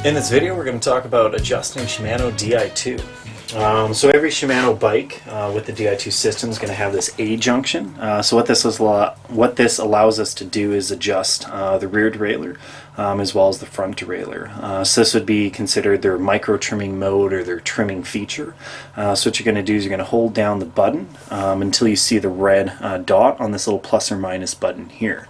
In this video we're going to talk about adjusting Shimano Di2. So every Shimano bike with the Di2 system is going to have this A junction. So what this allows us to do is adjust the rear derailleur as well as the front derailleur. So this would be considered their micro trimming mode or their trimming feature. So what you're going to do is you're going to hold down the button until you see the red dot on this little plus or minus button here.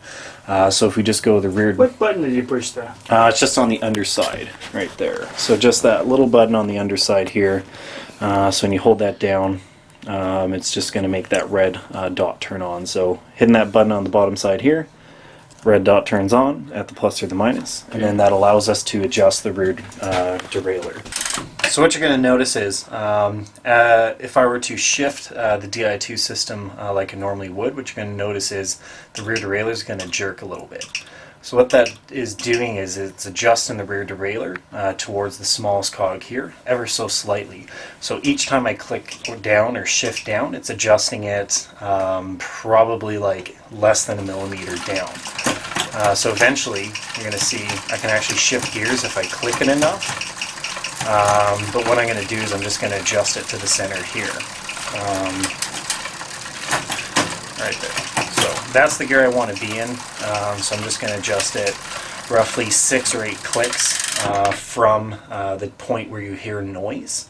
So if we just go the rear... What button did you push there? It's just on the underside, right there. So just that little button on the underside here. So when you hold that down, it's just going to make that red dot turn on. So hitting that button on the bottom side here, red dot turns on at the plus or the minus, and then that allows us to adjust the rear derailleur. So what you're going to notice is, if I were to shift the Di2 system like I normally would, what you're going to notice is the rear derailleur is going to jerk a little bit. So what that is doing is it's adjusting the rear derailleur towards the smallest cog here, ever so slightly. So each time I click down or shift down, it's adjusting it probably like less than a millimeter down. So eventually you're going to see I can actually shift gears if I click it enough. But what I'm going to do is I'm just going to adjust it to the center here. Right there. So that's the gear I want to be in. So I'm just going to adjust it roughly 6 or 8 clicks from the point where you hear noise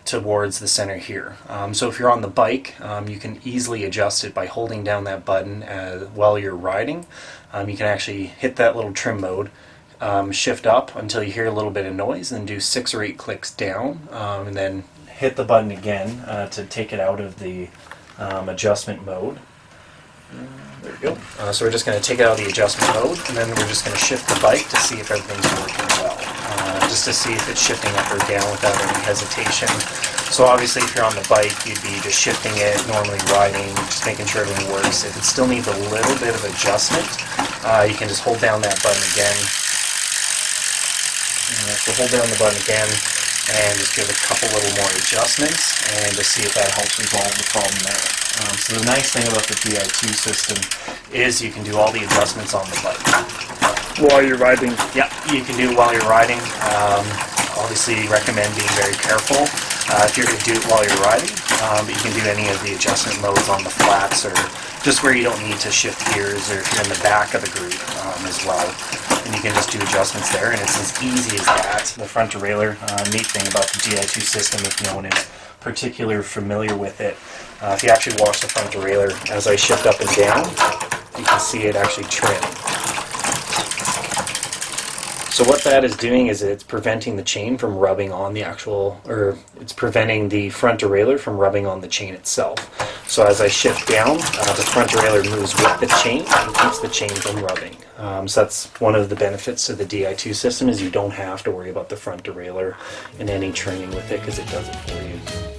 towards the center here. So if you're on the bike, you can easily adjust it by holding down that button while you're riding. You can actually hit that little trim mode, shift up until you hear a little bit of noise, and do 6 or 8 clicks down, and then hit the button again to take it out of the adjustment mode. There we go. So we're just going to take it out of the adjustment mode, and then we're just going to shift the bike to see if everything's working well, just to see if it's shifting up or down without any hesitation. So obviously if you're on the bike, you'd be just shifting it, normally riding, just making sure everything works. If it still needs a little bit of adjustment, you can just hold down that button again. So hold down the button again and just give a couple little more adjustments and just see if that helps resolve the problem there. So the nice thing about the Di2 system is you can do all the adjustments on the bike. While you're riding? Yeah, you can do it while you're riding. Obviously recommend being very careful if you're going to do it while you're riding, but you can do any of the adjustment modes on the flats or just where you don't need to shift gears, or if you're in the back of the group as well. And you can just do adjustments there, and it's as easy as that. The front derailleur, neat thing about the Di2 system, if no one is particularly familiar with it, if you actually watch the front derailleur, as I shift up and down, you can see it actually trim. So what that is doing is it's preventing the chain from rubbing on the it's preventing the front derailleur from rubbing on the chain itself. So as I shift down, the front derailleur moves with the chain and keeps the chain from rubbing. So that's one of the benefits to the Di2 system, is you don't have to worry about the front derailleur in any training with it, because it does it for you.